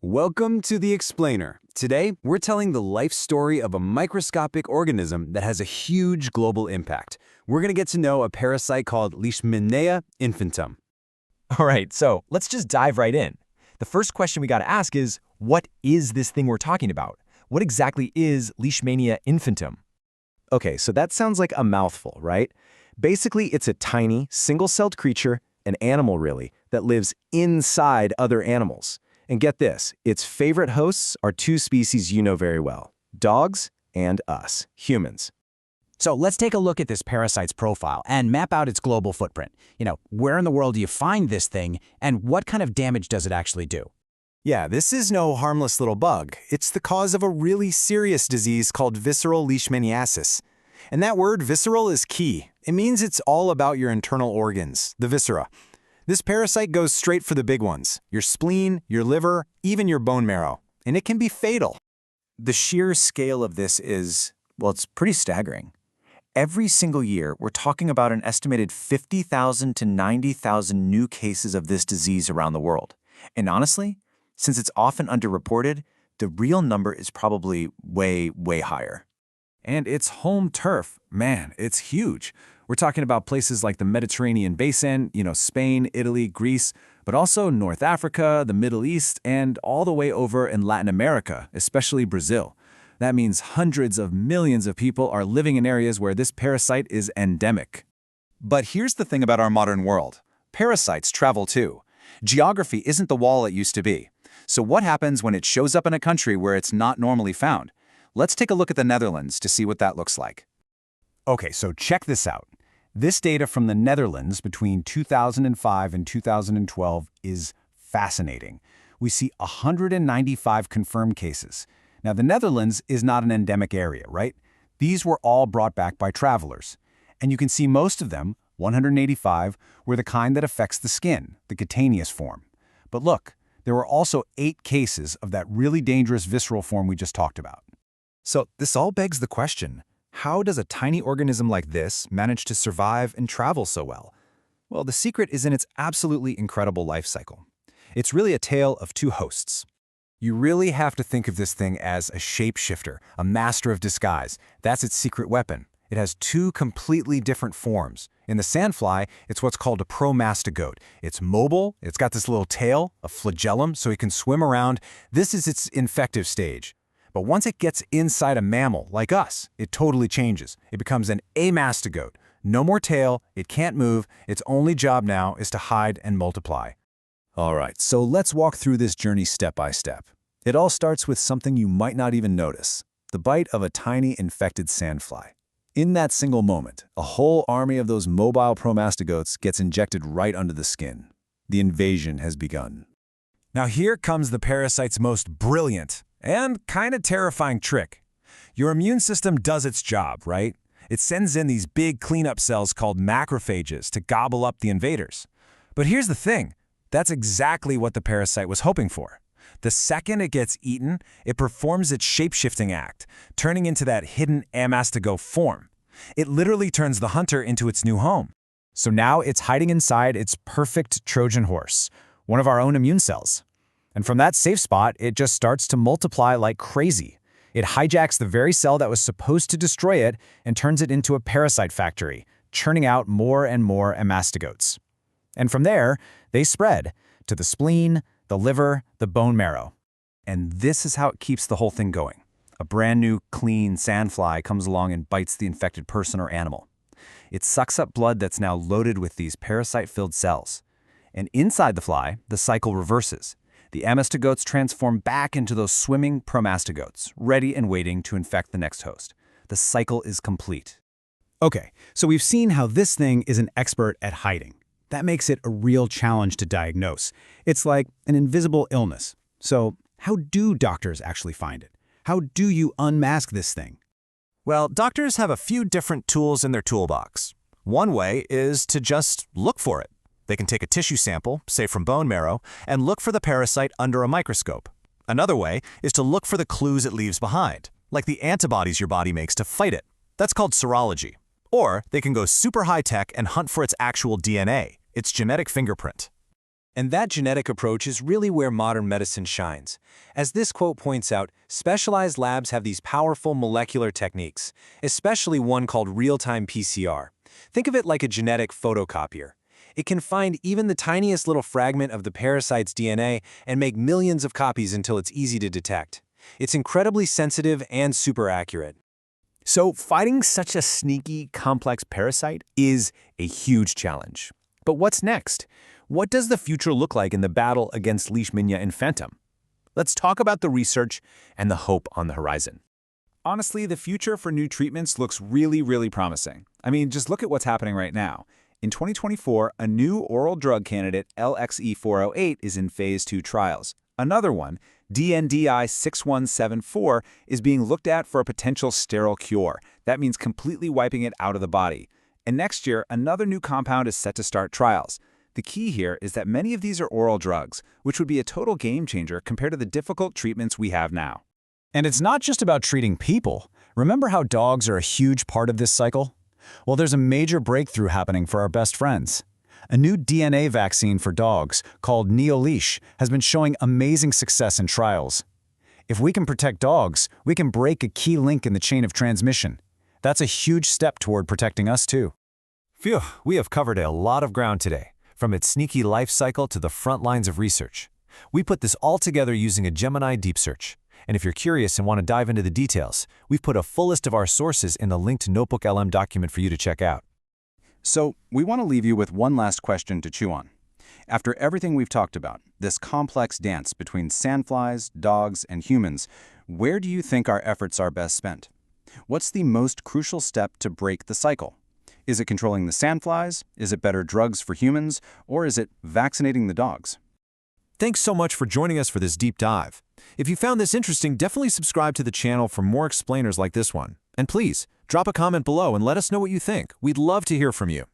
Welcome to The Explainer. Today, we're telling the life story of a microscopic organism that has a huge global impact. We're going to get to know a parasite called Leishmania infantum. All right, so let's just dive right in. The first question we got to ask is, what is this thing we're talking about? What exactly is Leishmania infantum? Okay, so that sounds like a mouthful, right? Basically, it's a tiny, single-celled creature, an animal really, that lives inside other animals. And get this, its favorite hosts are two species you know very well, dogs and us, humans. So let's take a look at this parasite's profile and map out its global footprint. Where in the world do you find this thing, and what kind of damage does it actually do? Yeah, this is no harmless little bug. It's the cause of a really serious disease called visceral leishmaniasis. And that word, visceral, is key. It means it's all about your internal organs, the viscera. This parasite goes straight for the big ones, your spleen, your liver, even your bone marrow. And it can be fatal. The sheer scale of this is, well, it's pretty staggering. Every single year, we're talking about an estimated 50,000 to 90,000 new cases of this disease around the world. And honestly, since it's often underreported, the real number is probably way, way higher. And its home turf, man, it's huge. We're talking about places like the Mediterranean basin, Spain, Italy, Greece, but also North Africa, the Middle East, and all the way over in Latin America, especially Brazil. That means hundreds of millions of people are living in areas where this parasite is endemic. But here's the thing about our modern world. Parasites travel too. Geography isn't the wall it used to be. So what happens when it shows up in a country where it's not normally found? Let's take a look at the Netherlands to see what that looks like. Okay, so check this out. This data from the Netherlands between 2005 and 2012 is fascinating. We see 195 confirmed cases. Now, the Netherlands is not an endemic area, right? These were all brought back by travelers. And you can see most of them, 185, were the kind that affects the skin, the cutaneous form. But look, there were also 8 cases of that really dangerous visceral form we just talked about. So this all begs the question, how does a tiny organism like this manage to survive and travel so well? Well, the secret is in its absolutely incredible life cycle. It's really a tale of two hosts. You really have to think of this thing as a shapeshifter, a master of disguise. That's its secret weapon. It has 2 completely different forms. In the sandfly, it's what's called a promastigote. It's mobile, it's got this little tail, a flagellum, so it can swim around. This is its infective stage. But once it gets inside a mammal, like us, it totally changes. It becomes an amastigote. No more tail, it can't move, its only job now is to hide and multiply. All right, so let's walk through this journey step by step. It all starts with something you might not even notice, the bite of a tiny infected sandfly. In that single moment, a whole army of those mobile promastigotes gets injected right under the skin. The invasion has begun. Now here comes the parasite's most brilliant and kind of terrifying trick. Your immune system does its job, right? It sends in these big cleanup cells called macrophages to gobble up the invaders. But here's the thing. That's exactly what the parasite was hoping for. The second it gets eaten, it performs its shape-shifting act, turning into that hidden amastigo form. It literally turns the hunter into its new home. So now it's hiding inside its perfect Trojan horse, one of our own immune cells. And from that safe spot, it just starts to multiply like crazy. It hijacks the very cell that was supposed to destroy it and turns it into a parasite factory, churning out more and more amastigotes. And from there, they spread to the spleen, the liver, the bone marrow. And this is how it keeps the whole thing going. A brand new, clean sandfly comes along and bites the infected person or animal. It sucks up blood that's now loaded with these parasite-filled cells. And inside the fly, the cycle reverses. The amastigotes transform back into those swimming promastigotes, ready and waiting to infect the next host. The cycle is complete. Okay, so we've seen how this thing is an expert at hiding. That makes it a real challenge to diagnose. It's like an invisible illness. So how do doctors actually find it? How do you unmask this thing? Well, doctors have a few different tools in their toolbox. One way is to just look for it. They can take a tissue sample, say from bone marrow, and look for the parasite under a microscope. Another way is to look for the clues it leaves behind, like the antibodies your body makes to fight it. That's called serology. Or they can go super high-tech and hunt for its actual DNA, its genetic fingerprint. And that genetic approach is really where modern medicine shines. As this quote points out, specialized labs have these powerful molecular techniques, especially one called real-time PCR. Think of it like a genetic photocopier. It can find even the tiniest little fragment of the parasite's DNA and make millions of copies until it's easy to detect. It's incredibly sensitive and super accurate. So fighting such a sneaky, complex parasite is a huge challenge. But what's next? What does the future look like in the battle against Leishmania infantum? Let's talk about the research and the hope on the horizon. Honestly, the future for new treatments looks really promising. I mean, just look at what's happening right now. In 2024, a new oral drug candidate, LXE408, is in phase 2 trials. Another one, DNDI6174, is being looked at for a potential sterile cure. That means completely wiping it out of the body. And next year, another new compound is set to start trials. The key here is that many of these are oral drugs, which would be a total game changer compared to the difficult treatments we have now. And it's not just about treating people. Remember how dogs are a huge part of this cycle? Well, there's a major breakthrough happening for our best friends. A new DNA vaccine for dogs, called NeoLeash, has been showing amazing success in trials. If we can protect dogs, we can break a key link in the chain of transmission. That's a huge step toward protecting us too. Phew, we have covered a lot of ground today, from its sneaky life cycle to the front lines of research. We put this all together using a Gemini deep search. And if you're curious and want to dive into the details, we've put a full list of our sources in the linked Notebook LM document for you to check out. So, we want to leave you with one last question to chew on. After everything we've talked about, this complex dance between sandflies, dogs, and humans, where do you think our efforts are best spent? What's the most crucial step to break the cycle? Is it controlling the sandflies? Is it better drugs for humans? Or is it vaccinating the dogs? Thanks so much for joining us for this deep dive. If you found this interesting, definitely subscribe to the channel for more explainers like this one. And please, drop a comment below and let us know what you think. We'd love to hear from you.